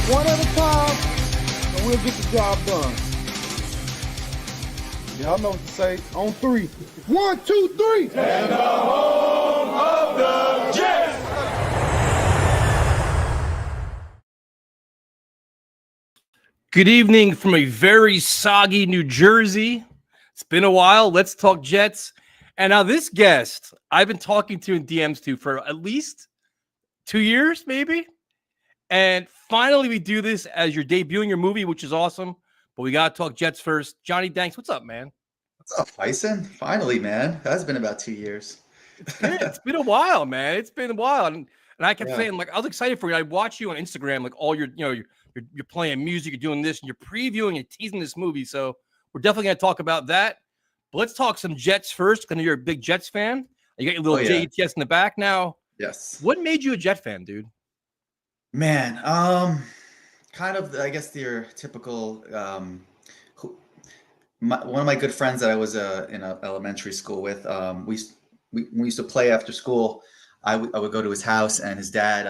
one at a time, and we'll get the job done. Y'all know what to say. On three. 1, 2, 3. And the home of the Jets. Good evening from a very soggy New Jersey. It's been a while. Let's talk Jets. And now this guest, I've been talking to in DMs to for at least 2 years, maybe. And finally, we do this as you're debuting your movie, which is awesome. But we got to talk Jets first. Jonny Danks, what's up, man? What's up, Tyson? Finally, man. That's been about 2 years. It's been a while, man. It's been a while. And I kept saying, like, I was excited for you. I watch you on Instagram, like all your, you're playing music, you're doing this, and you're previewing and teasing this movie. So we're definitely going to talk about that. But let's talk some Jets first, because you're a big Jets fan. You got your little JETS in the back now. Yes. What made you a Jet fan, dude? Man, kind of, I guess, your typical. One of my good friends that I was in elementary school with, we used to play after school. I would go to his house, and his dad,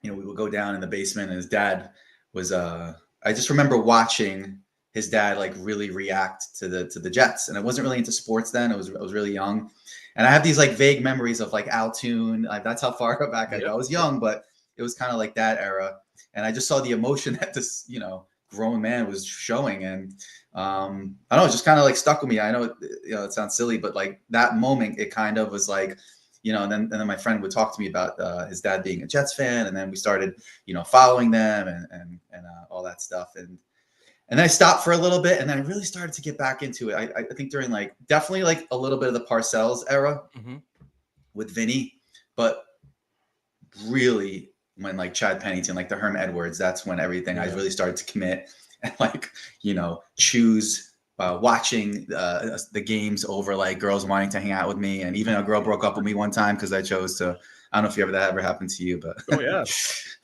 we would go down in the basement, and his dad was. I just remember watching his dad like really react to the Jets, and I wasn't really into sports then. I was really young, and I have these like vague memories of like Altoon. That's how far back I go. I was young, but it was kind of like that era, and I just saw the emotion that this grown man was showing, and I don't know, it just kind of like stuck with me. I know it sounds silly, but like that moment, it kind of was like. And then my friend would talk to me about his dad being a Jets fan, and then we started, following them and all that stuff, and then I stopped for a little bit, and then I really started to get back into it. I think during definitely a little bit of the Parcells era with Vinny, but really when Chad Pennington, the Herm Edwards, that's when everything I really started to commit and choose. Watching the games over girls wanting to hang out with me, and even a girl broke up with me one time because I chose to. I don't know if that ever happened to you, but I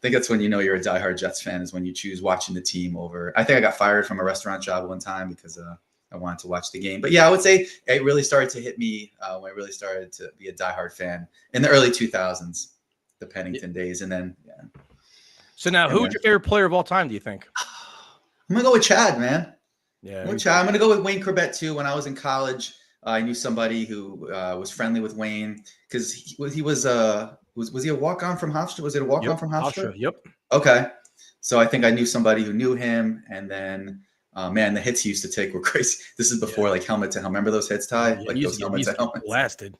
think that's when you're a diehard Jets fan, is when you choose watching the team over. I think I got fired from a restaurant job one time because I wanted to watch the game. But yeah, I would say it really started to hit me when I really started to be a diehard fan in the early 2000s, the Pennington days, and then So now, who's your favorite player of all time? Do you think? I'm gonna go with Chad, man. Yeah, I'm going to go with Wayne Corbett too. When I was in college, I knew somebody who was friendly with Wayne because he was he a walk-on from Hofstra? Was it a walk-on from Hofstra? Yep. Okay. So I think I knew somebody who knew him, and then man, the hits he used to take were crazy. This is before helmet to helmet. Remember those hits, Ty? Those helmet to helmet. Blasted.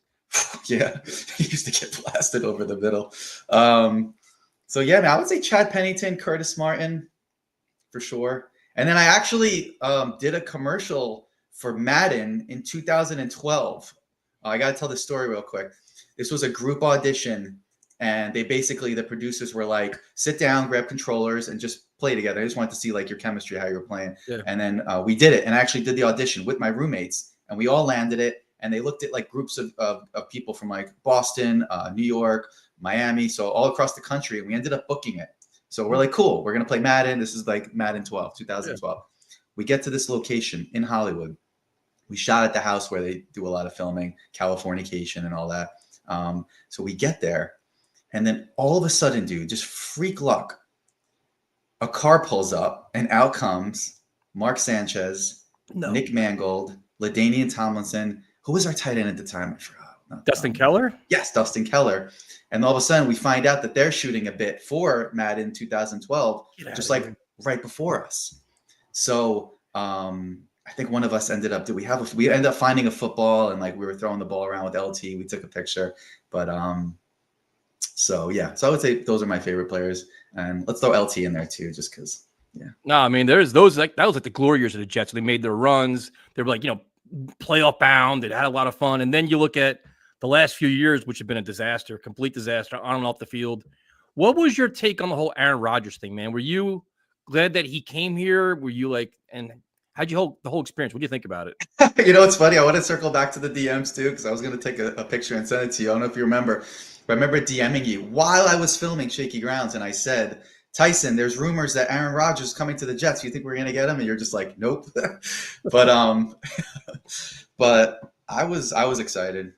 Yeah, he used to get blasted over the middle. So yeah, man, I would say Chad Pennington, Curtis Martin, for sure. And then I actually did a commercial for Madden in 2012. I got to tell this story real quick. This was a group audition, and the producers were like, sit down, grab controllers, and just play together. I just wanted to see your chemistry, how you were playing. Yeah. And then we did it, and I actually did the audition with my roommates, and we all landed it. And they looked at groups of people from Boston, New York, Miami, so all across the country, and we ended up booking it. So we're cool. We're going to play Madden. This is Madden 2012. Yeah. We get to this location in Hollywood. We shot at the house where they do a lot of filming, Californication and all that. So we get there, and then all of a sudden, dude, just freak luck. A car pulls up, and out comes Mark Sanchez, Nick Mangold, LaDainian Tomlinson. Who was our tight end at the time? I forgot. Dustin Keller? Yes, Dustin Keller. And all of a sudden, we find out that they're shooting a bit for Madden 2012, just right before us. So I think one of us ended up. We ended up finding a football, and we were throwing the ball around with LT. We took a picture, but so yeah. So I would say those are my favorite players, and let's throw LT in there too, just because. Yeah. No, I mean there's those that was the glory years of the Jets. They made their runs. They were playoff bound. They had a lot of fun, and then you look at the last few years, which have been a disaster, complete disaster on and off the field. What was your take on the whole Aaron Rodgers thing, man? Were you glad that he came here? Were you and how'd you hold the whole experience? What do you think about it? It's funny. I want to circle back to the DMs too, because I was going to take a picture and send it to you. I don't know if you remember, but I remember DMing you while I was filming Shaky Grounds, and I said, Tyson, there's rumors that Aaron Rodgers is coming to the Jets. You think we're going to get him? And you're just like, nope. But I was excited.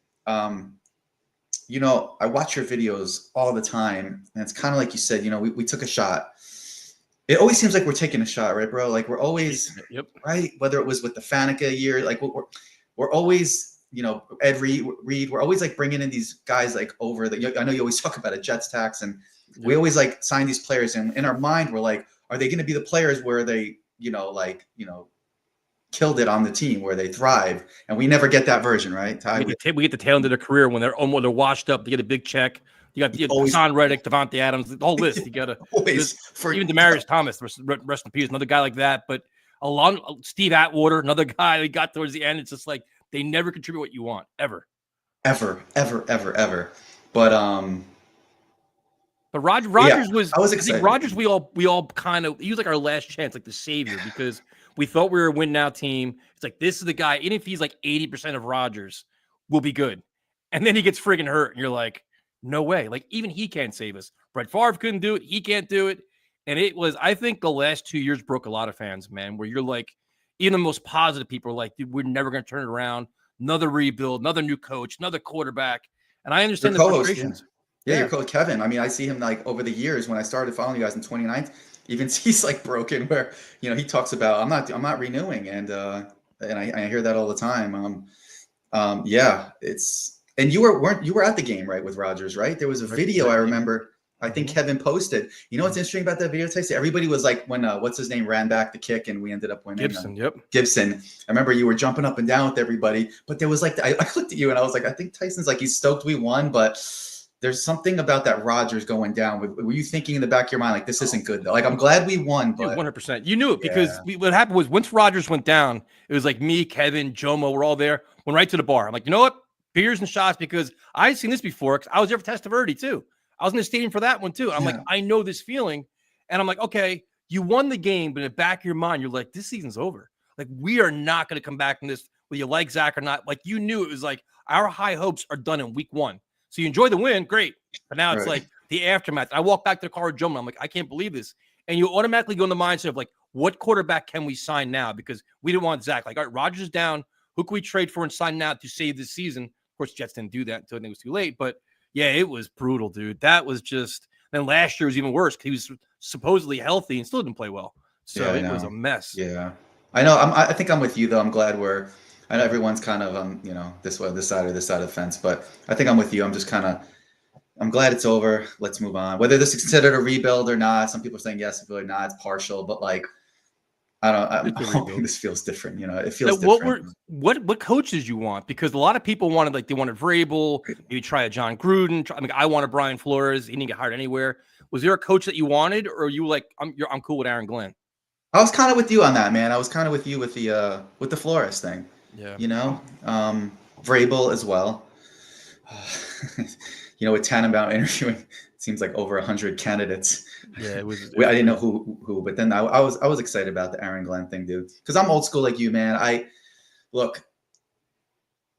I watch your videos all the time, and it's kind of like you said, we took a shot. It always seems like we're taking a shot, right, bro? Like we're always, right? Whether it was with the Faneca year, like we're always, Ed Reed, we're always like bringing in these guys like over I know you always talk about a Jets tax, and we always like sign these players, and in our mind, we're like, are they going to be the players where they, killed it on the team, where they thrive? And we never get that version, right? We get the tail end of their career when they're washed up. They get a big check. You got Hassan Reddick, Devontae Adams, the whole list. You got to even Demaryius Thomas, rest in peace, another guy like that. But Steve Atwater, another guy that got towards the end. It's just like they never contribute what you want ever. But Rodgers was. I was excited. Rodgers, we all kind of, he was like our last chance, like the savior, because we thought we were a win now team. It's like, this is the guy. Even if he's like 80% of Rodgers, we'll be good. And then he gets friggin' hurt, and you're like, no way. Like, even he can't save us. Brett Favre couldn't do it. He can't do it. And it was, I think the last 2 years broke a lot of fans, man, where you're like, even the most positive people are like, dude, we're never going to turn it around. Another rebuild, another new coach, another quarterback. And I understand the frustrations. Yeah, your coach Kevin. I mean, I see him like over the years when I started following you guys in 2019. Even he's like broken, where he talks about I'm not renewing, and I hear that all the time. It's, and you were at the game, right, with Rodgers, right? There was a video I remember. I think Kevin posted. You know what's interesting about that video, Tyson? Everybody was like, when what's his name ran back the kick and we ended up winning. Gibson. I remember you were jumping up and down with everybody, but there was like I looked at you and I was like, I think Tyson's like, he's stoked we won, but there's something about that Rodgers going down. Were you thinking in the back of your mind, like, this isn't good though? Like, I'm glad we won, but 100%. You knew it because what happened was once Rodgers went down, it was like me, Kevin, Jomo, we're all there. Went right to the bar. I'm like, you know what? Beers and shots, because I've seen this before. Because I was there for Testaverde too. I was in the stadium for that one too. I'm like, I know this feeling. And I'm like, okay, you won the game, but in the back of your mind, you're like, this season's over. Like, we are not going to come back from this, whether you like Zach or not. Like, you knew it was like, our high hopes are done in week one. So you enjoy the win, great. But now it's like the aftermath. I walk back to the car with Joe, and I'm like, I can't believe this. And you automatically go in the mindset of like, what quarterback can we sign now? Because we didn't want Zach. Like, all right, Rodgers is down. Who can we trade for and sign now to save this season? Of course, Jets didn't do that until it was too late. But yeah, it was brutal, dude. That was just. Then last year was even worse because he was supposedly healthy and still didn't play well. So it was a mess. Yeah, I know. I think I'm with you though. I'm glad I know everyone's kind of this side of the fence, but I think I'm with you. I'm glad it's over. Let's move on. Whether this is considered a rebuild or not, some people are saying yes, some people are not. It's partial, but like, I'm hoping this feels different. It feels different. What coaches you want? Because a lot of people wanted Vrabel, maybe try a John Gruden. I wanted Brian Flores. He didn't get hired anywhere. Was there a coach that you wanted, or you like I'm cool with Aaron Glenn? I was kind of with you on that, man. I was kind of with you with the Flores thing. Yeah. Vrabel as well. With Tannenbaum interviewing, it seems like over 100 candidates. Yeah, it was. I didn't know who, but then I was excited about the Aaron Glenn thing, dude. Because I'm old school like you, man.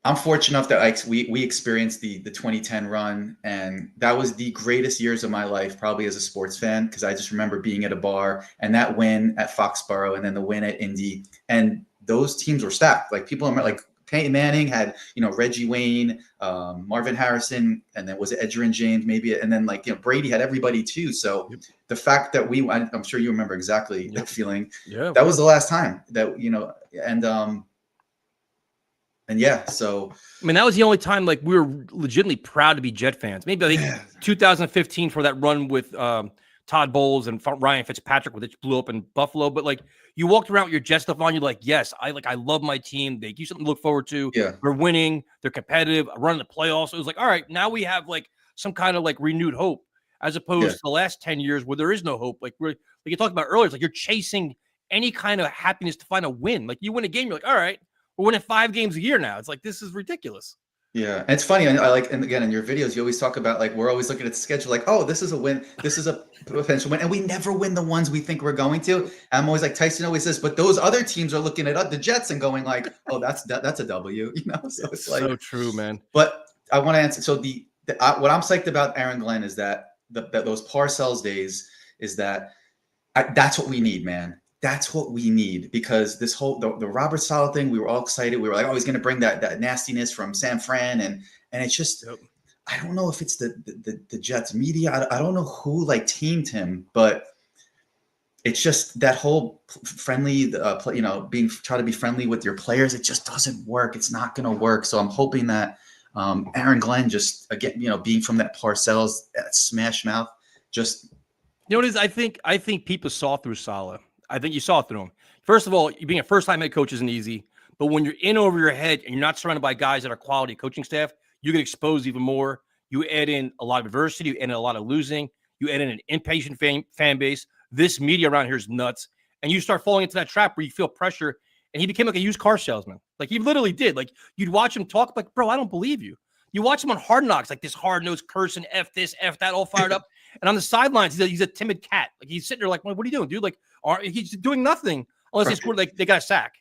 I'm fortunate enough that we experienced the 2010 run, and that was the greatest years of my life, probably as a sports fan, because I just remember being at a bar and that win at Foxborough, and then the win at Indy, and those teams were stacked. Like, people like Peyton Manning had, Reggie Wayne, Marvin Harrison, and then was it Edgerrin James maybe, and then Brady had everybody too. So the fact that I'm sure you remember exactly that feeling. Yeah, that was the last time that and yeah, so I mean, that was the only time we were legitimately proud to be Jet fans. Maybe I think 2015 for that run with Todd Bowles and Ryan Fitzpatrick, which blew up in Buffalo. But you walked around with your Jet stuff on, you're like, yes, I love my team. They give you something to look forward to. Yeah. We're winning. They're competitive. Running the playoffs. It was like, all right, now we have some kind of renewed hope, as opposed to the last 10 years where there is no hope. Like you talked about earlier, it's like you're chasing any kind of happiness to find a win. Like, you win a game, you're like, all right, we're winning 5 games a year now. It's like, this is ridiculous. Yeah, and it's funny. And and again, in your videos, you always talk about we're always looking at the schedule, oh, this is a win, this is a potential win, and we never win the ones we think we're going to. And I'm always like, Tyson always says, but those other teams are looking at the Jets and going oh, that's a W, So it's so true, man. But I want to answer. So what I'm psyched about Aaron Glenn is that those Parcells days is that's what we need, man. That's what we need, because this whole the Robert Saleh thing, we were all excited. We were like, oh, he's going to bring that nastiness from San Fran, and it's just I don't know if it's the Jets media. I don't know who like teamed him, but it's just that whole friendly, try to be friendly with your players. It just doesn't work. It's not going to work. So I'm hoping that Aaron Glenn just, again, being from that Parcells, that smash mouth, just. You know what it is? I think people saw through Saleh. I think you saw through him. First of all, being a first-time head coach isn't easy. But when you're in over your head and you're not surrounded by guys that are quality coaching staff, you get exposed even more. You add in a lot of adversity. You add in a lot of losing. You add in an impatient fan base. This media around here is nuts. And you start falling into that trap where you feel pressure. And he became like a used car salesman. Like he literally did. Like you'd watch him talk like, bro, I don't believe you. You watch him on Hard Knocks, like this hard-nosed cursing, F this, F that, all fired up. And on the sidelines, he's a timid cat. Like he's sitting there like, what are you doing, dude? Like he's doing nothing unless they scored, like they got a sack.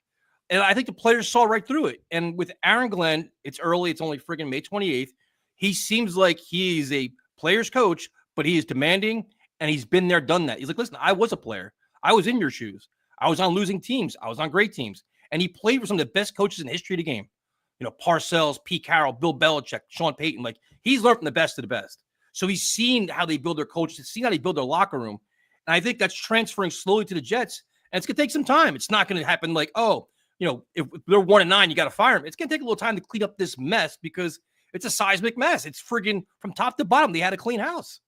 And I think the players saw right through it. And with Aaron Glenn, it's early. It's only friggin' May 28th. He seems like he is a player's coach, but he is demanding, and he's been there, done that. He's like, listen, I was a player. I was in your shoes. I was on losing teams. I was on great teams. And he played with some of the best coaches in the history of the game. Parcells, Pete Carroll, Bill Belichick, Sean Payton. Like, he's learned from the best of the best. So he's seen how they build their coaches. He's seen how they build their locker room. And I think that's transferring slowly to the Jets. And it's going to take some time. It's not going to happen like, if they're 1-9, you got to fire them. It's going to take a little time to clean up this mess because it's a seismic mess. It's friggin' from top to bottom. They had a clean house.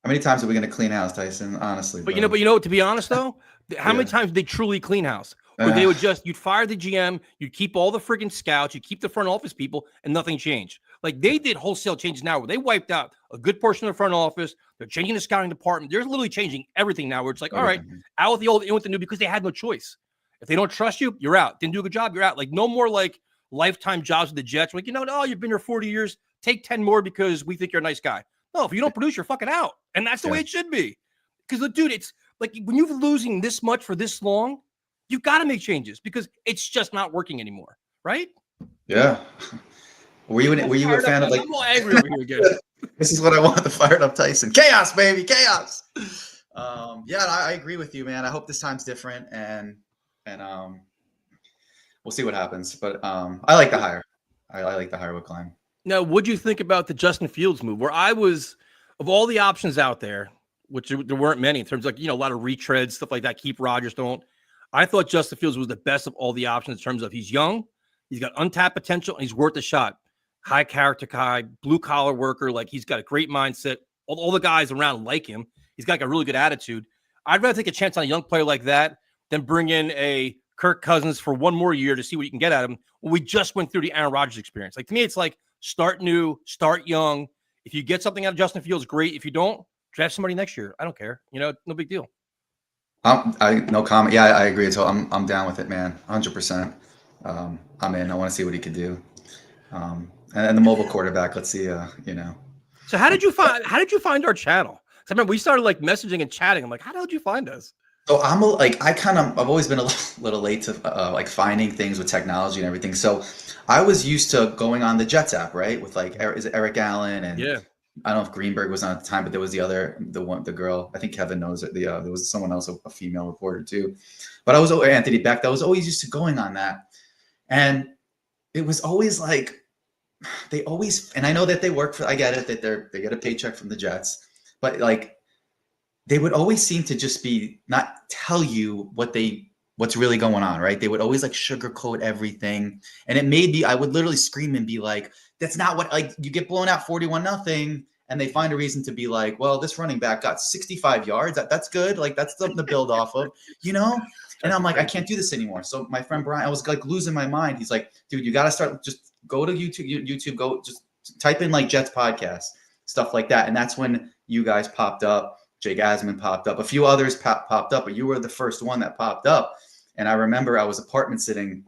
How many times are we going to clean house, Tyson? Honestly, but to be honest though, how many times did they truly clean house? Where they would you'd fire the GM, you'd keep all the friggin' scouts, you'd keep the front office people, and nothing changed. Like they did wholesale changes now where they wiped out a good portion of the front office. They're changing the scouting department. They're literally changing everything now where it's like, all right, out with the old, in with the new, because they had no choice. If they don't trust you, you're out. Didn't do a good job, you're out. Like no more like lifetime jobs with the Jets. Like, you've been here 40 years. Take 10 more because we think you're a nice guy. No, if you don't produce, you're fucking out. And that's the way it should be. Because, dude, it's like when you're losing this much for this long, you've got to make changes because it's just not working anymore, right? Yeah. Were you a fan of like? I'm all angry over here again. This is what I want, the fired up Tyson. Chaos, baby, chaos. I agree with you, man. I hope this time's different, and we'll see what happens. But I like the hire. I like the hire with Glenn. Now, what'd you think about the Justin Fields move? Where I was, of all the options out there, which there weren't many in terms of a lot of retreads, stuff like that. Keep Rodgers, don't. I thought Justin Fields was the best of all the options in terms of he's young, he's got untapped potential, and he's worth a shot. High character guy, blue collar worker. Like he's got a great mindset. All the guys around like him. He's got a really good attitude. I'd rather take a chance on a young player like that than bring in a Kirk Cousins for one more year to see what you can get out of him. When we just went through the Aaron Rodgers experience. Like to me, it's like start new, start young. If you get something out of Justin Fields, great. If you don't, draft somebody next year. I don't care. No big deal. No comment. Yeah, I agree. So I'm down with it, man. 100%. I'm in. I want to see what he could do. And the mobile quarterback. Let's see. So how did you find our channel? I remember we started like messaging and chatting. I'm like, how did you find us? So I've always been a little late to like finding things with technology and everything. So I was used to going on the Jets app, right? With like, is it Eric Allen and I don't know if Greenberg was on at the time, but there was the girl. I think Kevin knows it. There was someone else, a female reporter too. But I was Anthony Beck. I was always used to going on that, and it was always like and I know that they work for. I get it that they get a paycheck from the Jets, but like they would always seem to just be not tell you what's really going on, right? They would always like sugarcoat everything, and it made me. I would literally scream and be like, "That's not what." Like you get blown out 41-0, and they find a reason to be like, "Well, this running back got 65 yards. That's good. Like that's something to build off of, And I'm like, I can't do this anymore. So my friend Brian, I was like losing my mind. He's like, "Dude, you got to start. Just go to YouTube. Go just type in like Jets podcast, stuff like that." And that's when you guys popped up. Jake Asman popped up. A few others popped up, but you were the first one that popped up. And I remember I was apartment sitting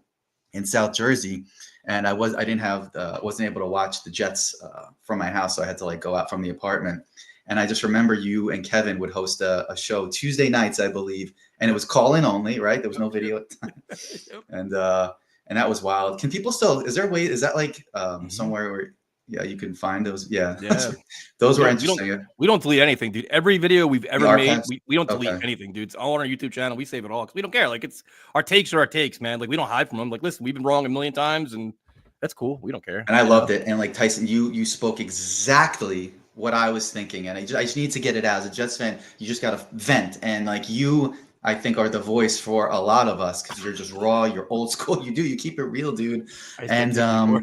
in South Jersey, and I wasn't able to watch the Jets from my house, so I had to like go out from the apartment. And I just remember you and Kevin would host a show Tuesday nights, I believe, and it was call-in only, right? There was no video at the time, and that was wild. Can people still? Is there a way? Is that like somewhere where? Yeah, you can find those. Yeah. Those were interesting. We don't delete anything, dude. Every video we've ever made, we don't delete anything, dude. It's all on our YouTube channel. We save it all because we don't care. Like it's our takes are our takes, man. Like we don't hide from them. Like, listen, we've been wrong a million times, and That's cool. We don't care. And I loved it. And like Tyson, you spoke exactly what I was thinking, and I just need to get it out as a Jets fan. You just got to vent, and like you, I think, are the voice for a lot of us because you're just raw, you're old school. You keep it real, dude. And yeah,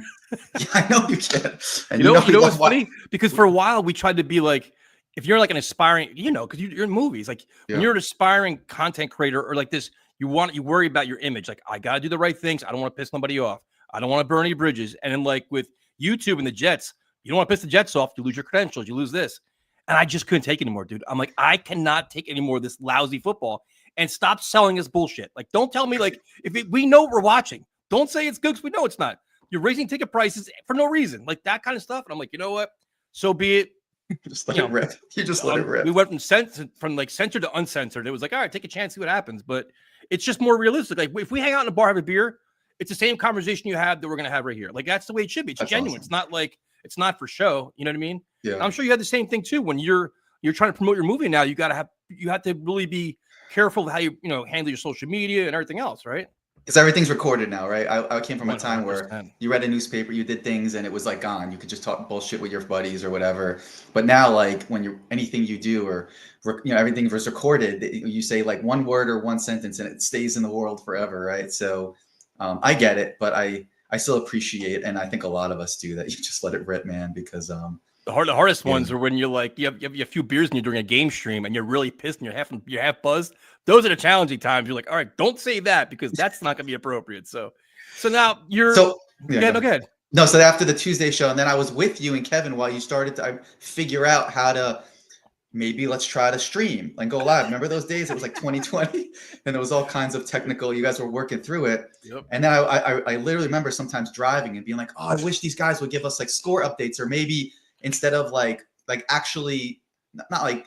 I know you can. And you know what's funny? Because for a while we tried to be like, if you're like an aspiring, because you're in movies, like when you're an aspiring content creator or like this, you worry about your image. Like, I gotta do the right things. I don't want to piss nobody off. I don't want to burn any bridges. And then like with YouTube and the Jets, you don't want to piss the Jets off. You lose your credentials. You lose this. And I just couldn't take it anymore, dude. I'm like, I cannot take any more of this lousy football, and stop selling us bullshit. Like, don't tell me like we know what we're watching. Don't say it's good because we know it's not. You're raising ticket prices for no reason, like that kind of stuff. And I'm like, you know what? So be it. Just let it rip. You just let it rip. We went from censored to uncensored. It was like, all right, take a chance, see what happens. But it's just more realistic. Like if we hang out in a bar, have a beer, it's the same conversation you have that we're gonna have right here. Like that's the way it should be. It's genuine. Awesome. It's not like it's not for show. You know what I mean? Yeah. I'm sure you had the same thing too when you're trying to promote your movie now. You have to really be careful of how you handle your social media and everything else, right? Because everything's recorded now, right? I came from a time 100%. where you read a newspaper, you did things, and it was like gone. You could just talk bullshit with your buddies or whatever. But now, like when anything you do or everything was recorded, you say like one word or one sentence, and it stays in the world forever, right? So I get it, but I still appreciate, and I think a lot of us do, that you just let it rip, man. Because the hardest ones are when you're like you have a few beers and you're doing a game stream and you're really pissed and you're half buzzed. Those are the challenging times. You're like, all right, don't say that because that's not going to be appropriate. So now you're go ahead. No, so after the Tuesday show, and then I was with you and Kevin while you started to figure out how to maybe let's try to stream and go live. Remember those days? It was like 2020, and there was all kinds of technical. You guys were working through it, and then I literally remember sometimes driving and being like, oh, I wish these guys would give us like score updates, or maybe instead of like actually not like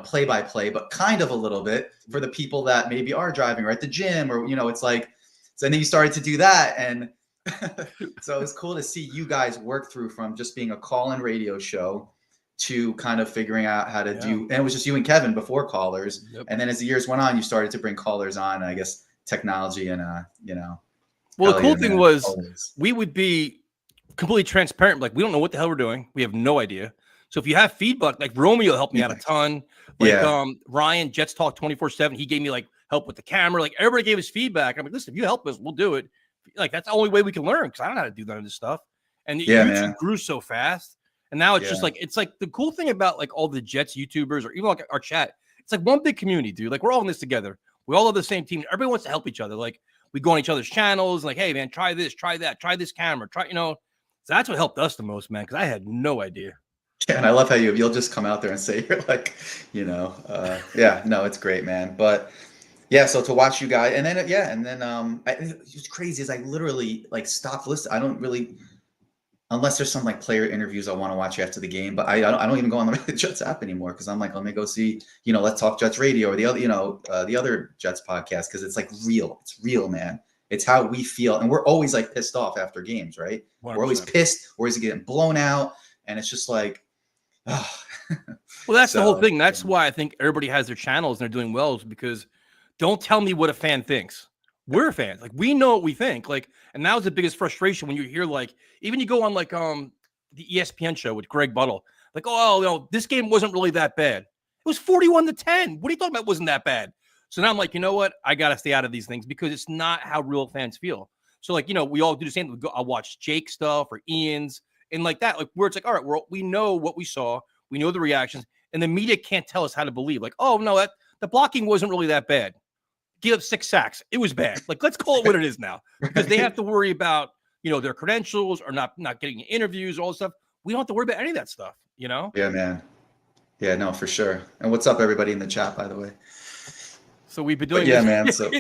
play by play, but kind of a little bit for the people that maybe are driving or at the gym, or it's like. So then you started to do that, and so it's cool to see you guys work through from just being a call-in radio show to kind of figuring out how to do. And it was just you and Kevin before callers, and then as the years went on, you started to bring callers on. And I guess technology and Well, the cool thing was we would be completely transparent. Like we don't know what the hell we're doing. We have no idea. So if you have feedback, like Romeo helped me out a ton. Like Ryan, Jets Talk 24/7. He gave me like help with the camera. Like everybody gave us feedback. I'm like, listen, if you help us, we'll do it. Like that's the only way we can learn because I don't know how to do none of this stuff. And YouTube grew so fast. And now it's just like the cool thing about like all the Jets YouTubers or even like our chat. It's like one big community, dude. Like we're all in this together. We all have the same team. Everybody wants to help each other. Like we go on each other's channels. Like, hey man, try this, try that, try this camera, try. So that's what helped us the most, man. Because I had no idea. Yeah, and I love how you'll just come out there and say you're like, it's great, man. But yeah, so to watch you guys, and then it was crazy. Is I literally like stopped listening. I don't really, unless there's some like player interviews I want to watch after the game. But I don't even go on the Jets app anymore because I'm like, let me go see Let's Talk Jets Radio or the other the other Jets podcast because it's like real. It's real, man. It's how we feel, and we're always like pissed off after games, right? 100%. We're always pissed. We're always getting blown out, and it's just like. Oh. Well, that's the whole thing. That's why I think everybody has their channels and they're doing well, is because don't tell me what a fan thinks. We're fans. Like we know what we think. Like, and that was the biggest frustration when you hear like, even you go on like the ESPN show with Greg Buttle, like, oh, this game wasn't really that bad. It was 41-10. What are you talking about? It wasn't that bad. So now I'm like, you know what? I got to stay out of these things because it's not how real fans feel. So like, we all do the same. I'll watch Jake stuff or Ian's. And like that, like where it's like, all right, we know what we saw, we know the reactions, and the media can't tell us how to believe. Like, oh no, the blocking wasn't really that bad. Give up 6 sacks, it was bad. Like, let's call it what it is now, because they have to worry about their credentials or not getting interviews, all this stuff. We don't have to worry about any of that stuff. Yeah, man. Yeah, no, for sure. And what's up, everybody in the chat, by the way? So we've been doing this. Man. So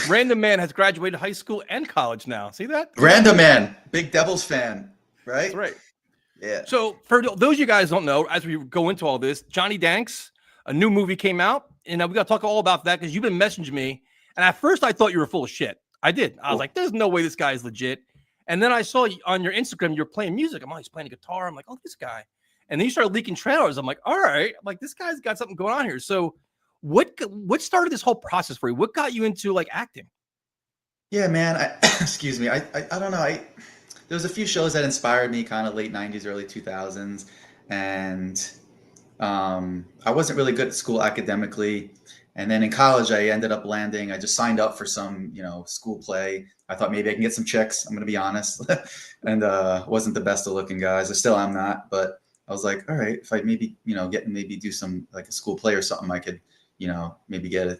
Random Man has graduated high school and college now. See that? Random Man, big Devils fan. Right? That's right. Yeah. So for those you guys don't know, as we go into all this, Jonny Danks, a new movie came out, and we got to talk all about that because you've been messaging me. And at first I thought you were full of shit. I did. I was like, there's no way this guy is legit. And then I saw on your Instagram, you're playing music. I'm like, he's playing a guitar. I'm like, oh, this guy. And then you started leaking trailers. I'm like, all right. I'm like, this guy's got something going on here. So what started this whole process for you? What got you into like acting? Yeah, man. Excuse me. I don't know. there was a few shows that inspired me, kind of late '90s, early 2000s, and I wasn't really good at school academically. And then in college, I ended up landing. I just signed up for some, school play. I thought maybe I can get some chicks. I'm gonna be honest, and wasn't the best of looking guys. I still am not, but I was like, all right, if I maybe maybe do some like a school play or something, I could maybe get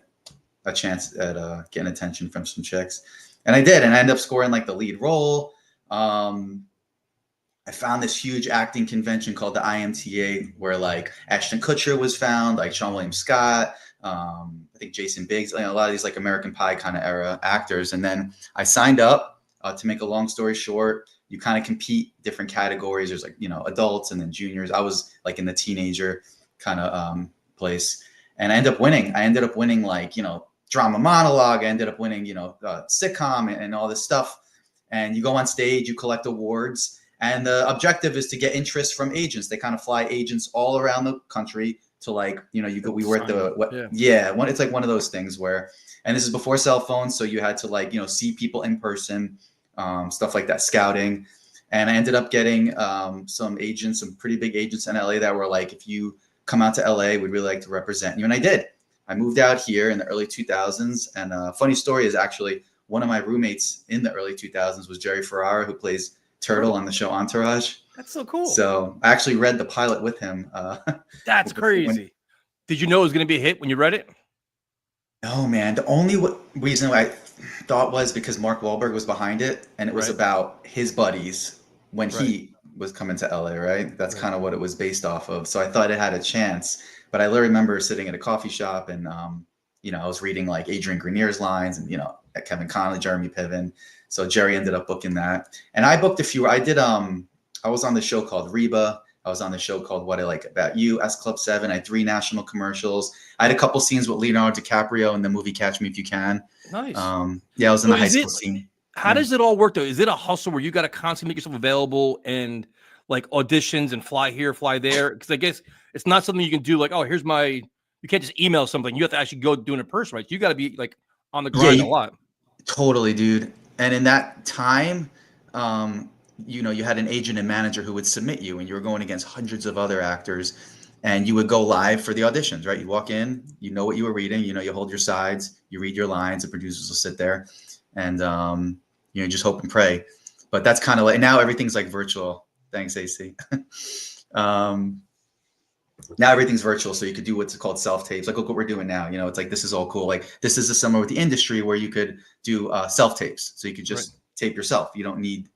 a chance at getting attention from some chicks. And I did, and I ended up scoring like the lead role. I found this huge acting convention called the IMTA, where like Ashton Kutcher was found, like Sean William Scott, I think Jason Biggs, a lot of these like American Pie kind of era actors. And then I signed up. To make a long story short, you kind of compete different categories. There's like adults and then juniors. I was like in the teenager kind of place, and I ended up winning like drama monologue. I ended up winning sitcom and all this stuff. And you go on stage, you collect awards. And the objective is to get interest from agents. They kind of fly agents all around the country to like, we were at the, it's like one of those things where, and this is before cell phones. So you had to like, see people in person, stuff like that, scouting. And I ended up getting some pretty big agents in LA that were like, if you come out to LA, we'd really like to represent you. And I did. I moved out here in the early 2000s. And a funny story is actually one of my roommates in the early 2000s was Jerry Ferrara, who plays Turtle on the show Entourage. That's so cool. So I actually read the pilot with him. That's crazy. Did you know it was going to be a hit when you read it? No, man. The only reason I thought was because Mark Wahlberg was behind it, and it was about his buddies when he was coming to LA, right? That's kind of what it was based off of. So I thought it had a chance. But I literally remember sitting at a coffee shop and, I was reading like Adrian Grenier's lines and, Kevin Connolly, Jeremy Piven. So Jerry ended up booking that. And I booked a few. I did, I was on the show called Reba. I was on the show called What I Like About You, S Club 7. I had 3 national commercials. I had a couple scenes with Leonardo DiCaprio in the movie Catch Me If You Can. Nice. I was in the high school scene. How does it all work though? Is it a hustle where you got to constantly make yourself available and like auditions and fly here, fly there? Because I guess it's not something you can do like, oh, you can't just email something. You have to actually go do it in person, right? You got to be like on the grind a lot. Totally, dude. And in that time, you had an agent and manager who would submit you, and you were going against hundreds of other actors, and you would go live for the auditions, right? You walk in, you know what you were reading, you hold your sides, you read your lines, the producers will sit there, and just hope and pray. But that's kind of like, now everything's like virtual. Thanks, AC. Now everything's virtual, so you could do what's called self-tapes. Like, look what we're doing now. It's like, this is all cool. Like, this is a summer with the industry where you could do self-tapes. So you could just tape yourself. You don't need,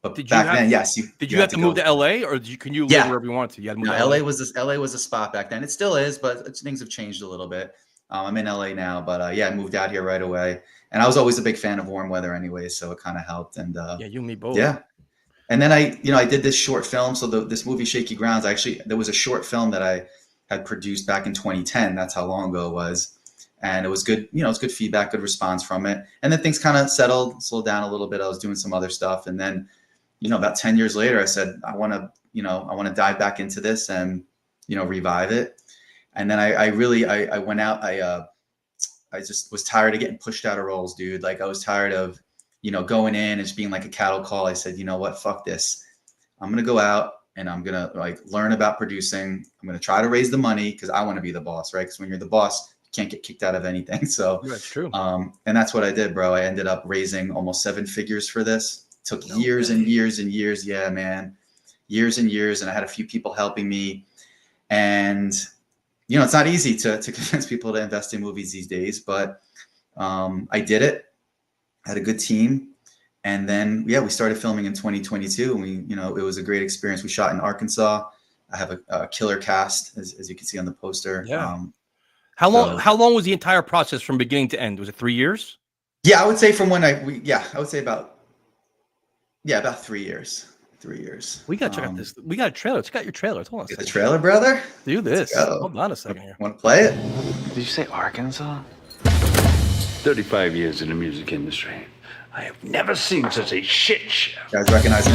but back then, yes. Did you have to move to LA, or can you live wherever you wanted to? You had to move to LA was a spot back then. It still is, but things have changed a little bit. I'm in LA now, but I moved out here right away. And I was always a big fan of warm weather anyway, so it kind of helped. And you and me both. Yeah. And then I did this short film. So this movie, Shaky Grounds, there was a short film that I had produced back in 2010. That's how long ago it was. And it was good, it was good feedback, good response from it. And then things kind of slowed down a little bit. I was doing some other stuff. And then, about 10 years later, I said, I want to dive back into this and, revive it. And then I went out, I just was tired of getting pushed out of roles, dude. Like, I was tired of, going in and just being like a cattle call. I said, you know what, fuck this. I'm going to go out and I'm going to like learn about producing. I'm going to try to raise the money because I want to be the boss, right? Because when you're the boss, you can't get kicked out of anything. So that's true. And that's what I did, bro. I ended up raising almost 7 figures for this. It took years and years and years. Yeah, man. Years and years. And I had a few people helping me. And, it's not easy to convince people to invest in movies these days, but I did it. Had a good team. And then, we started filming in 2022. And it was a great experience. We shot in Arkansas. I have a killer cast, as you can see on the poster. Yeah. How long was the entire process from beginning to end? Was it 3 years? Yeah, I would say from when I would say about 3 years. 3 years. We gotta check out this. We got a trailer. Check out your trailer. Hold on. Get the trailer, brother. Do this. Hold on a second here. Want to play it? Did you say Arkansas? 35 years in the music industry. I have never seen such a shit show. You guys recognize him?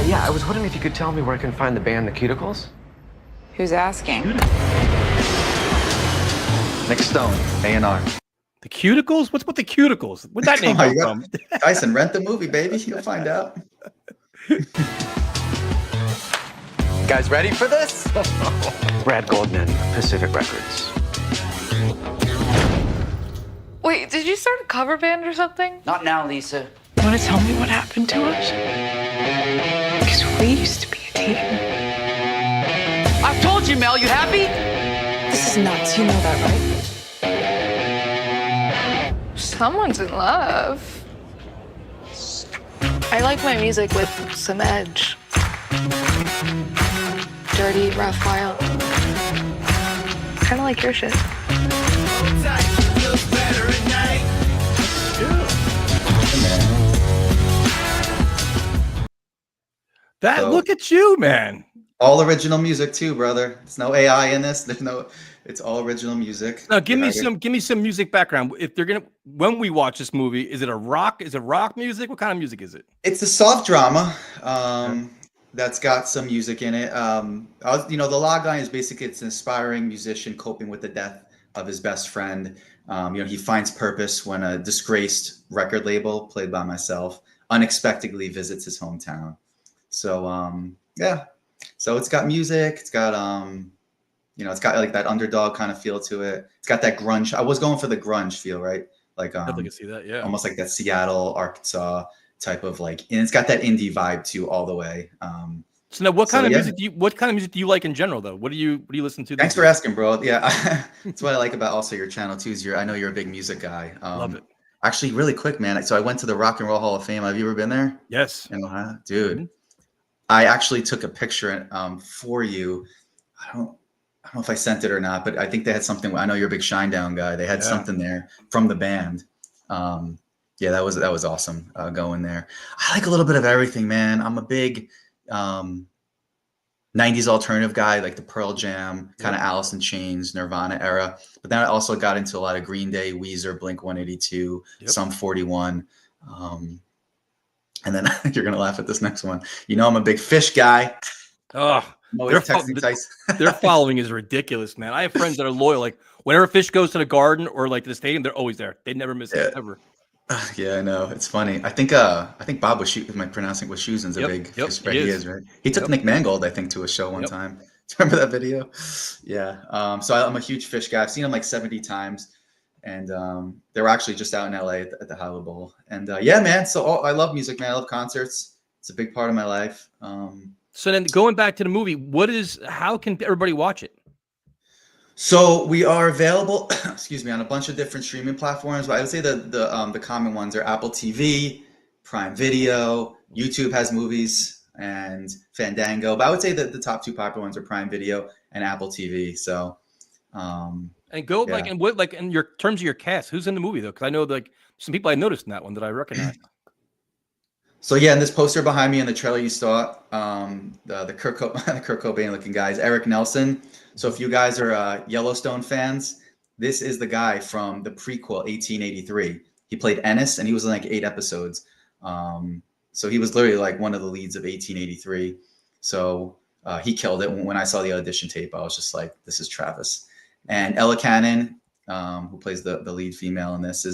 Yeah, I was wondering if you could tell me where I can find the band The Cuticles? Who's asking? Nick Stone, A&R. The cuticles? What's with the cuticles? Where'd that name come from? Tyson, rent the movie, baby. You'll find out. Guys ready for this? Brad Goldman, Pacific Records. Wait, did you start a cover band or something? Not now, Lisa. You want to tell me what happened to us? Because we used to be a team. I've told you, Mel. You happy? This is nuts. You know that, right? Someone's in love. I like my music with some edge. Dirty, rough, wild. Kind of like your shit. Look at you, man. All original music too, brother. There's no AI in this. It's all original music. Now give me some music background. If they're gonna, when we watch this movie, is it rock music? What kind of music is it? It's a soft drama that's got some music in it. The log line is basically it's an aspiring musician coping with the death of his best friend. He finds purpose when a disgraced record label, played by myself, unexpectedly visits his hometown. So so it's got music. It's got it's got like that underdog kind of feel to it. It's got that grunge. I was going for the grunge feel, right? Like Definitely can see that, yeah. Almost like that Seattle, Arkansas type of and it's got that indie vibe too, all the way. So now, what kind of music do you like in general, though? What do you listen to? Thanks for asking, bro. Yeah, that's what I like about also your channel too. Is I know you're a big music guy. Love it. Actually, really quick, man. So I went to the Rock and Roll Hall of Fame. Have you ever been there? Yes. In Ohio, dude. I actually took a picture for you. I don't know if I sent it or not, but I think they had something. I know you're a big Shinedown guy. They had something there from the band. That was awesome going there. I like a little bit of everything, man. I'm a big 90s alternative guy, like the Pearl Jam, kind of Alice in Chains, Nirvana era. But then I also got into a lot of Green Day, Weezer, Blink-182, Sum 41. And then you're going to laugh at this next one. I'm a big Fish guy. Oh, their following is ridiculous, man. I have friends that are loyal. Like whenever Fish goes to the Garden or like to the stadium, they're always there. They never miss it ever. Yeah, I know. It's funny. I think Bob was am I pronouncing Wischusen's a big Fish fan. He is, right? He took Nick Mangold, I think, to a show one time. Do you remember that video? Yeah. So I'm a huge Fish guy. I've seen him like 70 times. And they were actually just out in LA at the Hollywood Bowl. And man. So I love music, man. I love concerts. It's a big part of my life. So then going back to the movie, how can everybody watch it? So we are available, on a bunch of different streaming platforms. But I would say the common ones are Apple TV, Prime Video, YouTube has movies, and Fandango. But I would say that the top two popular ones are Prime Video and Apple TV. So and go in your terms of your cast, who's in the movie though? Because I know like some people I noticed in that one that I recognize. So in this poster behind me in the trailer you saw, the Kurt Cobain looking guy is Eric Nelson. So if you guys are Yellowstone fans, this is the guy from the prequel 1883. He played Ennis and he was in like 8 episodes. So he was literally like one of the leads of 1883. So he killed it. When I saw the audition tape, I was just like, this is Travis. And Ella Cannon, who plays the lead female in this,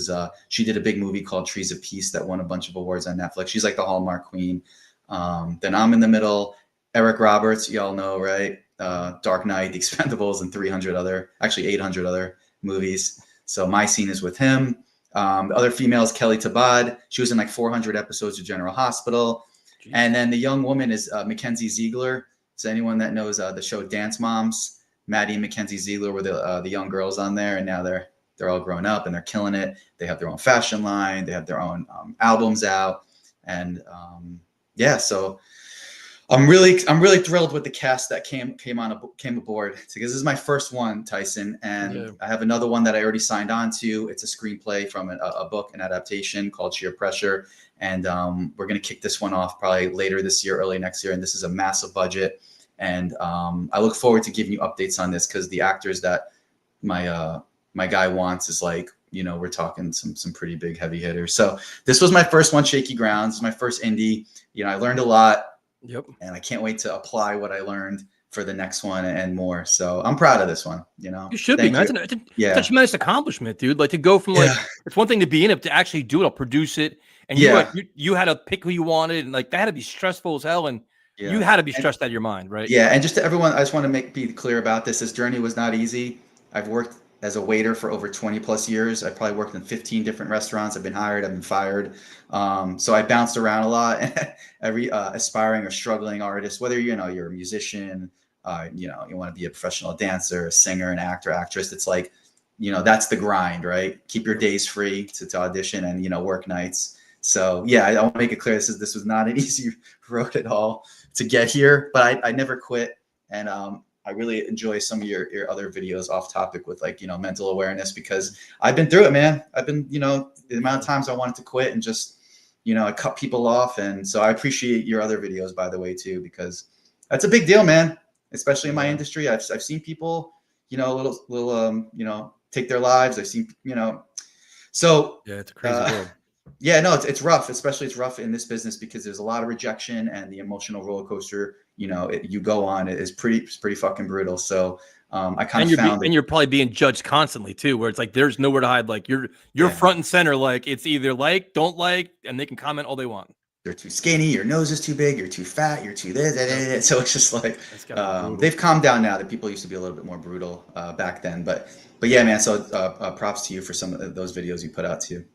she did a big movie called Trees of Peace that won a bunch of awards on Netflix. She's like the Hallmark queen. Then I'm in the middle. Eric Roberts, y'all know, right? Dark Knight, The Expendables, and 800 other movies. So my scene is with him. The other female is Kelly Tabad. She was in like 400 episodes of General Hospital. Jeez. And then the young woman is Mackenzie Ziegler. So anyone that knows the show Dance Moms, Maddie and Mackenzie Ziegler were the young girls on there, and now they're all grown up and they're killing it. They have their own fashion line. They have their own albums out, and so I'm really thrilled with the cast that came aboard, because this is my first one, Tyson, and I have another one that I already signed on to. It's a screenplay from a book, an adaptation called Sheer Pressure, and we're gonna kick this one off probably later this year, early next year, and this is a massive budget. And I look forward to giving you updates on this, because the actors that my guy wants is like, we're talking some pretty big heavy hitters. So this was my first one, Shaky Grounds, my first indie. I learned a lot. Yep. And I can't wait to apply what I learned for the next one and more. So I'm proud of this one. You know, You should Thank be, man. you. It's a tremendous accomplishment, dude. Like to go from like it's one thing to be in it, to actually do it, I'll produce it, and you had to pick who you wanted, and like that had to be stressful as hell, and you had to be stressed out of your mind, right? Yeah, and just to everyone, I just want to be clear about this. This journey was not easy. I've worked as a waiter for over 20 plus years. I probably worked in 15 different restaurants. I've been hired, I've been fired. So I bounced around a lot. Every aspiring or struggling artist, whether you're a musician, you want to be a professional dancer, a singer, an actor, actress, it's like, that's the grind, right? Keep your days free to audition and, work nights. So yeah, I want to make it clear, this was not an easy road at all to get here, but I never quit. And I really enjoy some of your other videos off topic with like, mental awareness, because I've been through it, man. I've been, the amount of times I wanted to quit and just, I cut people off. And so I appreciate your other videos, by the way, too, because that's a big deal, man, especially in my industry. I've seen people, little, take their lives. I've seen, so yeah, it's a crazy world. Yeah, no, it's rough, especially it's rough in this business because there's a lot of rejection, and the emotional roller coaster, you go on, it is pretty fucking brutal. So I kind of found and you're probably being judged constantly too, where it's like there's nowhere to hide. Like you're front and center. Like it's either like, don't like, and they can comment all they want. You're too skinny, your nose is too big, you're too fat, you're too this. So it's just like they've calmed down now. That people used to be a little bit more brutal back then. But yeah, man. So props to you for some of those videos you put out too.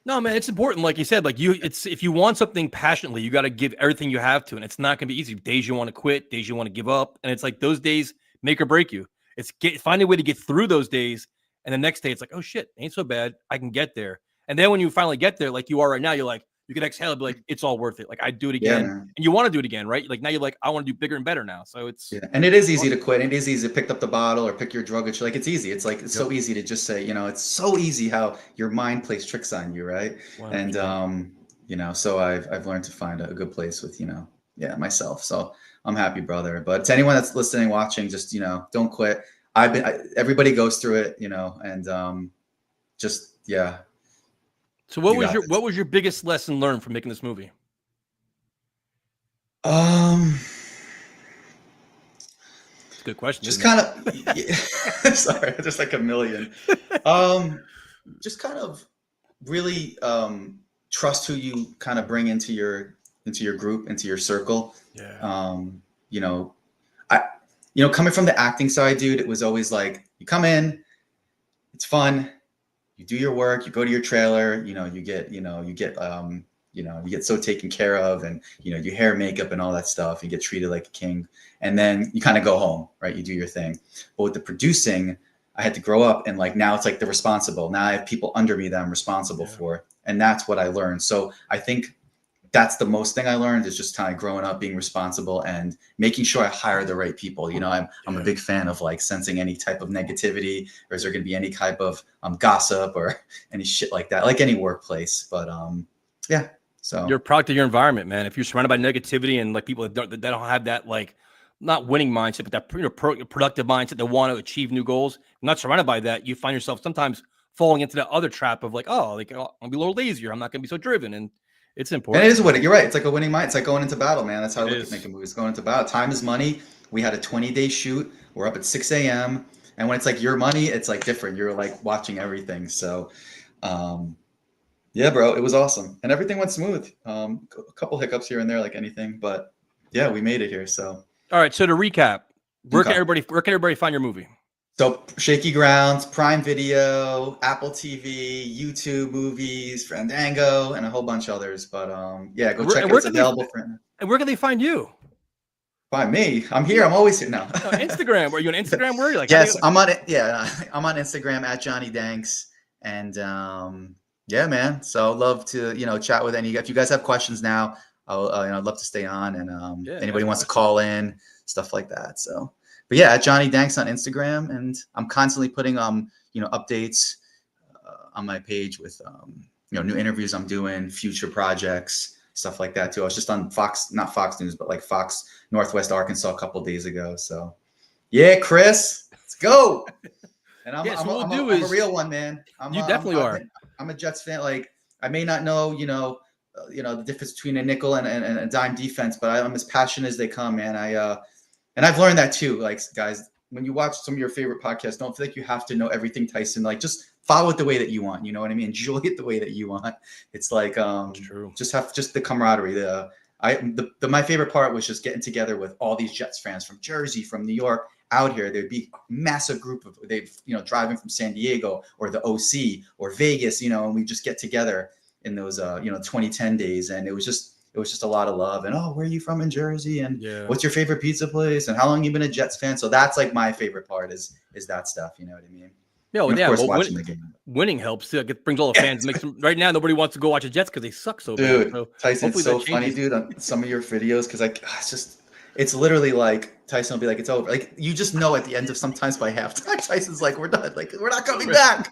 No, man, it's important. Like you said, like if you want something passionately, you got to give everything you have to, and it's not going to be easy. Days you want to quit, days you want to give up, and it's like those days make or break you. It's find a way to get through those days, and the next day it's like, oh shit, ain't so bad. I can get there. And then when you finally get there, like you are right now, you're like, you can exhale and be like, it's all worth it. Like I do it again, and you want to do it again, right? Like now you're like, I want to do bigger and better now. So it's and it is easy to quit. It is easy to pick up the bottle or pick your drug. It's like it's easy. It's like it's so easy to just say, it's so easy how your mind plays tricks on you, right? 100%. And so I've learned to find a good place with myself. So I'm happy, brother. But to anyone that's listening, watching, just don't quit. Everybody goes through it, and just So what was your biggest lesson learned from making this movie? It's a good question. Just kind of sorry, just like a million. Just kind of really trust who you kind of bring into your group, into your circle. Yeah. Coming from the acting side, dude, it was always like you come in, it's fun. You do your work, you go to your trailer, you get so taken care of, and your hair, makeup, and all that stuff. You get treated like a king, and then you kind of go home, right? You do your thing. But with the producing, I had to grow up, and like now it's like the responsible. Now I have people under me that I'm responsible for, and that's what I learned. So I think that's the most thing I learned, is just kind of growing up, being responsible, and making sure I hire the right people. I'm a big fan of like sensing any type of negativity, or is there going to be any type of gossip or any shit like that, like any workplace. But so you're a product of your environment, man. If you're surrounded by negativity and like people that don't have that, like, not winning mindset, but that productive mindset that want to achieve new goals, not surrounded by that, you find yourself sometimes falling into that other trap of like, I'm gonna be a little lazier, I'm not gonna be so driven. And it's important. And it is you're right. It's like a winning mind. It's like going into battle, man. That's how I look at making movies. Going into battle. Time is money. We had a 20-day shoot. We're up at 6 a.m. And when it's like your money, it's like different. You're like watching everything. So, yeah, bro, it was awesome. And everything went smooth. A couple hiccups here and there, like anything. But yeah, we made it here. So. All right. So to recap, where can everybody find your movie? So Shaky Grounds, Prime Video, Apple TV, YouTube Movies, Fandango, and a whole bunch of others. But yeah, go check it. It's available for. And where can they find you? Find me. I'm here. I'm always here now. Instagram. Are you on Instagram? Where are you? Like, yes, I'm on it. Yeah, I'm on Instagram at Jonny Danks, and yeah, man. So love to chat with any. If you guys have questions now, I'd love to stay on, and anybody wants to call in, stuff like that. So. But yeah, at Jonny Danks on Instagram, and I'm constantly putting updates on my page with new interviews I'm doing, future projects, stuff like that too. I was just on not Fox News, but like Fox Northwest Arkansas a couple days ago. So yeah, Chris, let's go. And I'm a real one, man. You definitely are. I'm a Jets fan. Like I may not know the difference between a nickel and a dime defense, but I'm as passionate as they come, man. And I've learned that too. Like, guys, when you watch some of your favorite podcasts, don't feel like you have to know everything Tyson. Like, just follow it the way that you want. You know what I mean? Enjoy it the way that you want. It's like True. just the camaraderie. My favorite part was just getting together with all these Jets fans from Jersey, from New York, out here. There'd be a massive group of driving from San Diego or the OC or Vegas, and we just get together in those 2010 days, and it was just a lot of love. And where are you from in Jersey? And what's your favorite pizza place? And how long you been a Jets fan? So that's like my favorite part is that stuff. You know what I mean? Yeah, and of course, watching the game. Winning helps too. It brings all the fans. Makes them, right now, nobody wants to go watch the Jets because they suck so bad. Dude, So Tyson, it's so funny, dude, on some of your videos, because it's literally like Tyson will be like, it's over. Like, you just know at the end of sometimes by halftime, Tyson's like, we're done. Like, we're not coming back.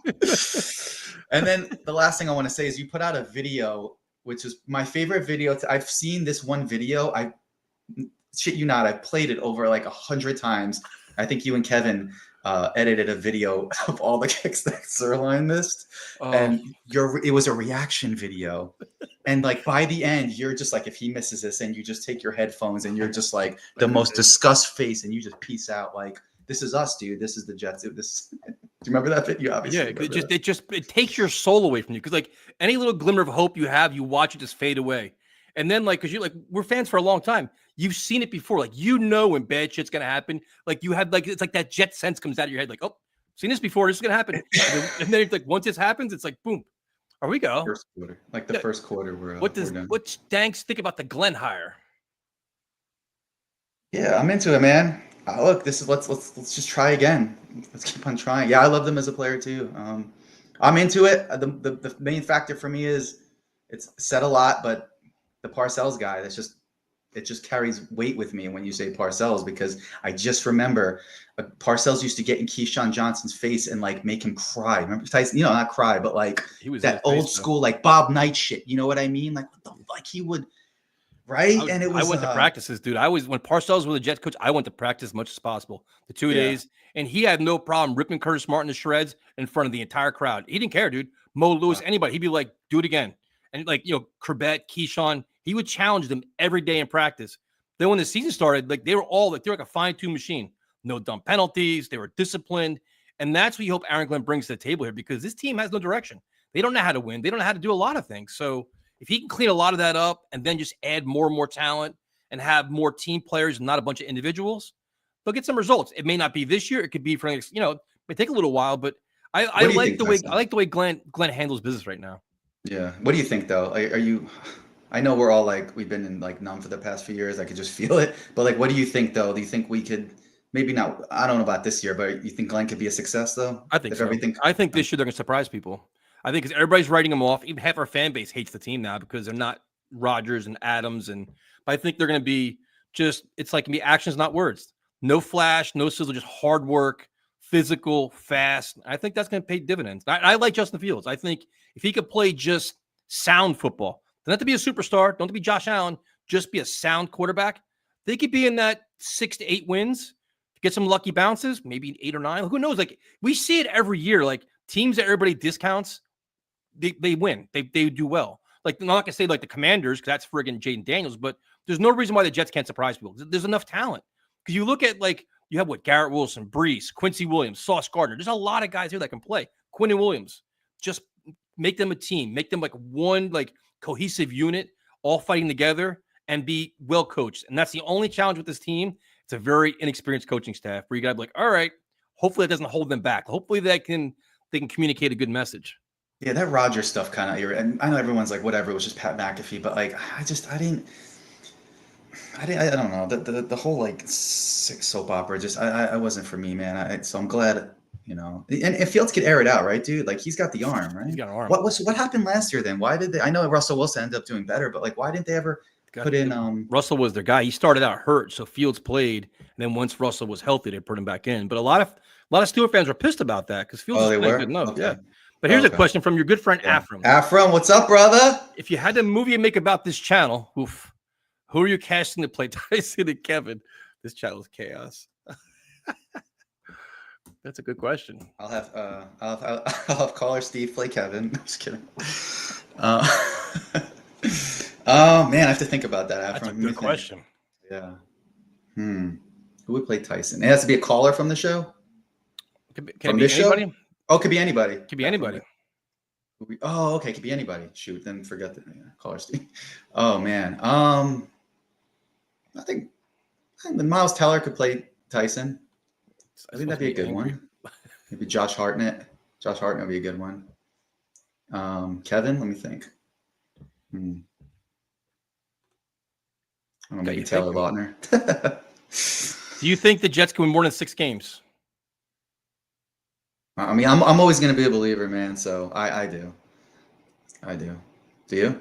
And then the last thing I want to say is you put out a video, which is my favorite video. I've seen this one video. I shit you not, I've played it over like 100 times. I think you and Kevin edited a video of all the kicks that Sirloin missed, and it was a reaction video. And like by the end, you're just like, if he misses this, and you just take your headphones and you're just like the most disgust face, and you just peace out. Like, this is us, dude. This is the Jets. Do you remember that video? Obviously, it takes your soul away from you, because like any little glimmer of hope you have, you watch it just fade away. And then like, because you're like, we're fans for a long time. You've seen it before. Like, when bad shit's gonna happen. Like, you have like, it's like that Jet sense comes out of your head. Like, seen this before. This is gonna happen. And then it's like, once this happens, it's like, boom, here we go. First quarter, like the first quarter. What's Danks think about the Glenn hire? Yeah, I'm into it, man. Look, this is let's just try again. Let's keep on trying. Yeah, I love them as a player too. I'm into it. The main factor for me is it's said a lot, but the Parcells guy, it just carries weight with me when you say Parcells, because I just remember Parcells used to get in Keyshawn Johnson's face and like make him cry. Remember Tyson? Not cry, but like he was that old school like Bob Knight shit. You know what I mean? Like he would, right? I went to practices, dude. When Parcells was the Jets coach, I went to practice as much as possible. The 2 days, and he had no problem ripping Curtis Smart in the shreds in front of the entire crowd. He didn't care, dude. Mo Lewis, anybody. He'd be like, do it again. And like, Corbett, Keyshawn, he would challenge them every day in practice. Then when the season started, like they were like a fine-tuned machine. No dumb penalties. They were disciplined. And that's what you hope Aaron Glenn brings to the table here, because this team has no direction. They don't know how to win. They don't know how to do a lot of things. So if he can clean a lot of that up and then just add more and more talent and have more team players and not a bunch of individuals, they'll get some results. It may not be this year. It could be for next, it may take a little while, but I like the way Glenn handles business right now. Yeah. What do you think though? Are you? I know we're all like, we've been in like numb for the past few years. I could just feel it. But like, what do you think though? Do you think we could maybe not? I don't know about this year, but you think Glenn could be a success though? I think so. I think this year they're going to surprise people. I think because everybody's writing them off. Even half our fan base hates the team now because they're not Rodgers and Adams. But I think they're going to be it's like be actions, not words. No flash, no sizzle, just hard work, physical, fast. I think that's going to pay dividends. I like Justin Fields. I think if he could play just sound football, doesn't have to be a superstar, don't have to be Josh Allen, just be a sound quarterback, they could be in that 6 to 8 wins, get some lucky bounces, maybe 8 or 9. Who knows? Like, we see it every year. Like, teams that everybody discounts, they win. They do well. Like, I'm not going to say like the Commanders, because that's friggin' Jaden Daniels, but there's no reason why the Jets can't surprise people. There's enough talent. Because you look at, like, you have Garrett Wilson, Brees, Quincy Williams, Sauce Gardner. There's a lot of guys here that can play. Quinn Williams. Just make them a team. Make them like one like cohesive unit, all fighting together and be well coached. And that's the only challenge with this team. It's a very inexperienced coaching staff where you got to be like, all right, hopefully it doesn't hold them back. Hopefully they can communicate a good message. Yeah, that Rodgers stuff kind of, and I know everyone's like, whatever, it was just Pat McAfee, but like, I don't know. The whole like soap opera, I wasn't for me, man. So I'm glad, and Fields could air it out, right, dude? Like, he's got the arm, right? He's got an arm. What happened last year then? Why did they? I know Russell Wilson ended up doing better, but like, why didn't they ever put in? Russell was their guy. He started out hurt, so Fields played. And then once Russell was healthy, they put him back in. But a lot of Steelers fans were pissed about that because Fields was playing good enough. Okay. Yeah. But here's a question from your good friend Afram. Afram, what's up, brother? If you had a movie to make about this channel, who are you casting to play Tyson and Kevin? This channel is chaos. That's a good question. I'll have caller Steve play Kevin. Just kidding. Oh man, I have to think about that. That's a good question. Yeah. Who would play Tyson? It has to be a caller from the show. Can From it be this show? anybody? Oh, it could be anybody. Could be anybody. Oh, okay. It could be anybody. Shoot, then forget the caller. Steve. Oh man. I think Miles Teller could play Tyson. I think that'd be a good one. Maybe Josh Hartnett. Josh Hartnett would be a good one. Kevin, let me think. Maybe Taylor Lautner. Do you think the Jets can win more than 6 games? I mean, I'm always going to be a believer, man. So I do. Do you?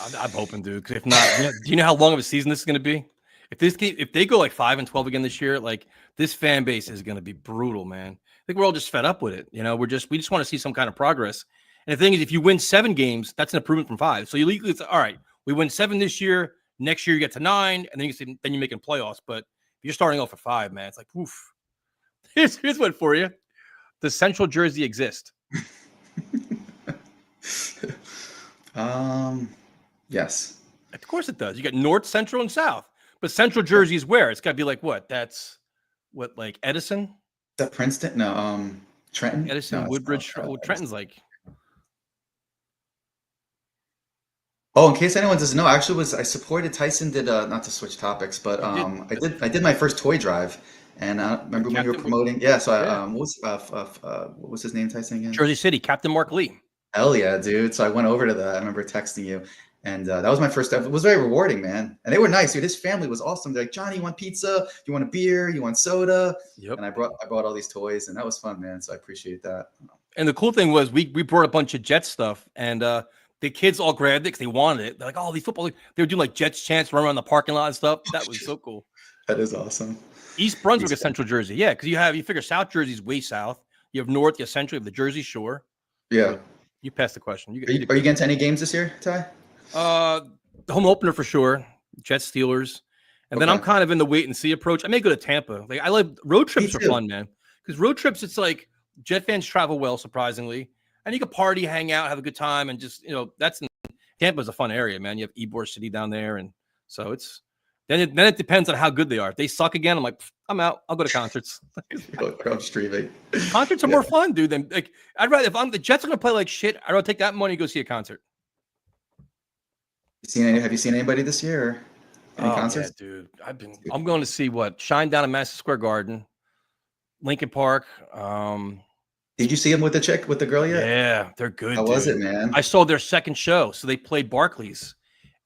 I'm hoping, dude. Because if not, do you know how long of a season this is going to be? If they go like 5-12 again this year, like this fan base is going to be brutal, man. I think we're all just fed up with it. You know, we just want to see some kind of progress. And the thing is, if you win 7 games, that's an improvement from 5. So you legally, it's all right. We win 7 this year. Next year you get to 9, and then you're making playoffs. But if you're starting off at 5, man, it's like, oof. Here's one for you. Does Central Jersey exist? Yes. Of course it does. You got North, Central, and South. But Central Jersey is where? It's got to be like what? That's what, like Edison? Is that Princeton? No, Trenton? Edison, No, Woodbridge. Trenton's like. Oh, in case anyone doesn't know, actually I supported Tyson did not to switch topics, but I did my first toy drive, and remember when you were promoting? Yeah, so what was his name, Tyson again? Jersey City, Captain Mark Lee. Hell yeah, dude! So I went over to that. I remember texting you, and that was my first step. It was very rewarding, man. And they were nice, dude. His family was awesome. They're like, Johnny, you want pizza? You want a beer? You want soda? Yep. And I brought all these toys, and that was fun, man. So I appreciate that. And the cool thing was we brought a bunch of Jets stuff, and the kids all grabbed it because they wanted it. They're like, oh, these football. They were doing like Jets chants, run around the parking lot and stuff. That was so cool. That is awesome. East Brunswick is Central Jersey. Yeah, because you figure South Jersey's way south. You have North, you have Central, you have the Jersey Shore. Yeah. So you passed the question. Are you getting to any games this year, Ty? The home opener for sure. Jets, Steelers. And then I'm kind of in the wait and see approach. I may go to Tampa. Like I love road trips are fun, man. Because road trips, it's like Jet fans travel well, surprisingly. And you can party, hang out, have a good time, and just, Tampa's a fun area, man. You have Ybor City down there, and so it's then it depends on how good they are. If they suck again, I'm like, I'm out. I'll go to concerts. I'm streaming. Concerts are more fun, dude. Than like I'd rather if the Jets are gonna play like shit, I'd rather take that money and go see a concert. Have you seen anybody this year? Or any concerts? Yeah, dude. I'm going to see Shine down at Madison Square Garden, Lincoln Park. Did you see him with the girl yet? Yeah, they're good. How was it, man? I saw their second show. So they played Barclays.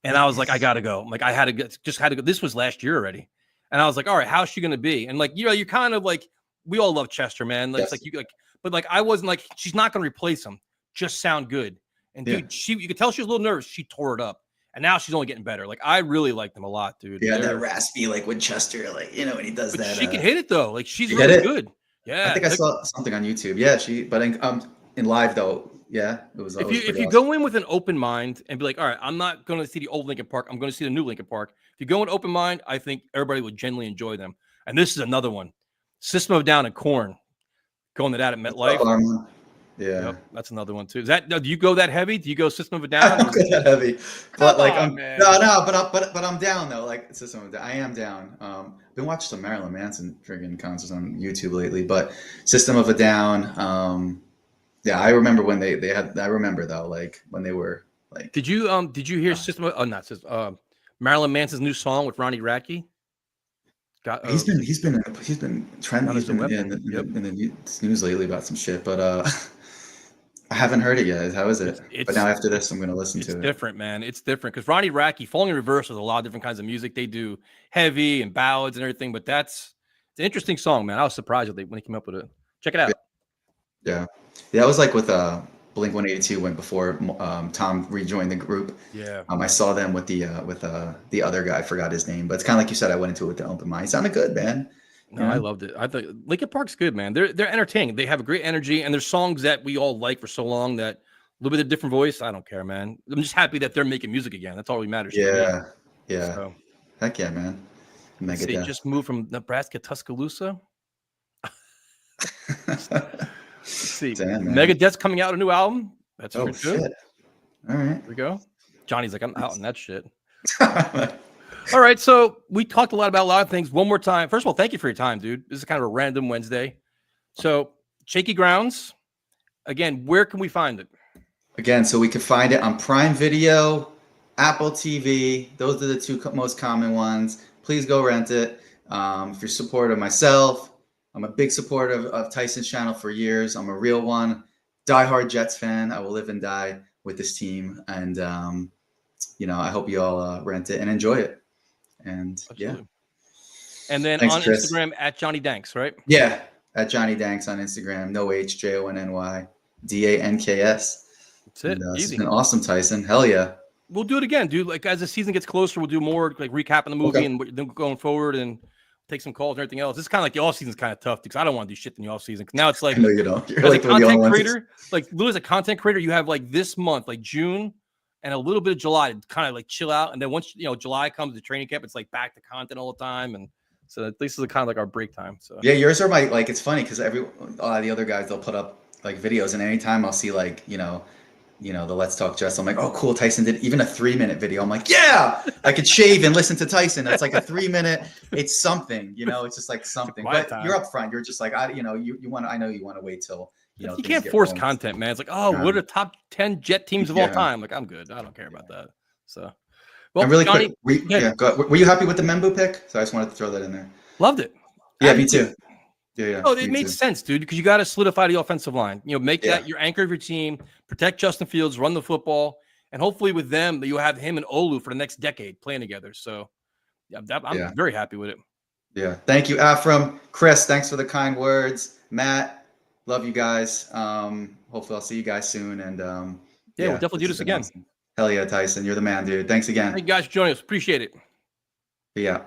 And I was like, I got to go. Like, I had to go. This was last year already. And I was like, all right, how's she going to be? And like, you're kind of like, we all love Chester, man. Like, Yes. It's like, but like, I wasn't like, she's not going to replace him. Just sound good. And dude, you could tell she was a little nervous. She tore it up. And now she's only getting better. Like, I really like them a lot, dude. Yeah, that raspy, like Winchester, like, when he does but that. She can hit it though. Like, she's really good. Yeah, I think I saw something on YouTube. Yeah, but in live though, yeah, it was. If you go in with an open mind and be like, all right, I'm not going to see the old Lincoln Park. I'm going to see the new Lincoln Park. If you go in open mind, I think everybody would genuinely enjoy them. And this is another one. System of a Down and Korn going to that at MetLife. Yeah, yep, that's another one too. Do you go that heavy? Do you go System of a Down? I don't go that heavy, but like man. but I'm down though. Like System of a Down, I am down. Been watching some Marilyn Manson friggin' concerts on YouTube lately, but System of a Down. Yeah, I remember when they had. I remember though, like when they were like. Did you hear System of? Oh, not System. Marilyn Manson's new song with Ronnie Radke. He's been trending. He's been in the news lately about some shit, but I haven't heard it yet. How is it? But now after this, I'm going to listen to it. It's different, man. It's different because Ronnie Radke, Falling in Reverse, with a lot of different kinds of music. They do heavy and ballads and everything, but it's an interesting song, man. I was surprised when he came up with it. Check it out. Yeah, that was like with Blink 182 went before Tom rejoined the group. Yeah, I saw them with the other guy. I forgot his name, but it's kind of like you said. I went into it with the open mind. It sounded good, man. No, I loved it. I thought Linkin Park's good, man. They're entertaining. They have a great energy, and there's songs that we all like for so long that a little bit of different voice. I don't care, man. I'm just happy that they're making music again. That's all that matters. Yeah. So, heck yeah, man. they just moved from Nebraska to Tuscaloosa. Let's see. Damn, Megadeth's coming out with a new album. That's shit. All right. Here we go. Johnny's like, I'm out on that shit. All right, so we talked a lot about a lot of things. One more time. First of all, thank you for your time, dude. This is kind of a random Wednesday. So, Shaky Grounds, again, where can we find it? Again, so we can find it on Prime Video, Apple TV. Those are the two most common ones. Please go rent it. If you're supportive of myself, I'm a big supporter of Tyson's channel for years. I'm a real one, diehard Jets fan. I will live and die with this team. And, I hope you all rent it and enjoy it. And Absolutely. yeah. And then Thanks, on Chris. Instagram at Jonny Danks, right? Yeah, at Jonny Danks on Instagram. No H, Jonny Danks. That's it. It's Easy. been awesome, Tyson. Hell yeah. We'll do it again, dude. Like as the season gets closer, we'll do more like recapping the movie Okay. and then going forward and take some calls and everything else. This is kind of like the off season's kind of tough because I don't want to do shit in the off season. Now it's like I know you don't. You're as a like one of the only content ones. creator, like Lou as a content creator, you have like this month, like June and a little bit of July to kind of like chill out. And then once July comes to training camp, it's like back to content all the time. And so this is kind of like our break time. So Yeah, yours are it's funny because a lot of the other guys, they'll put up like videos, and anytime I'll see like, the Let's Talk Jets, I'm like, oh, cool. Tyson did even a 3-minute video. I'm like, yeah, I could shave and listen to Tyson. That's like a 3-minute. It's something, it's just like something. But you're up front. You're just like, I know you want to wait till, you things can't get force rolling. content, man. It's like, oh, what are the top 10 Jet teams of all time? Like, I'm good. I don't care about that. So, well, And really Jonny, quick, were you happy with the Membu pick? So I just wanted to throw that in there. loved it. Yeah, me too. Yeah. Oh, it made sense, dude, because you got to solidify the offensive line. Make that your anchor of your team, protect Justin Fields, run the football, and hopefully with them, that you'll have him and Olu for the next decade playing together. So, I'm very happy with it. Yeah. Thank you, Afram. Chris, thanks for the kind words. Matt, love you guys. Hopefully I'll see you guys soon. And we'll definitely do this again. Awesome. Hell yeah, Tyson. You're the man, dude. Thanks again. Thank you guys for joining us. Appreciate it. Yeah.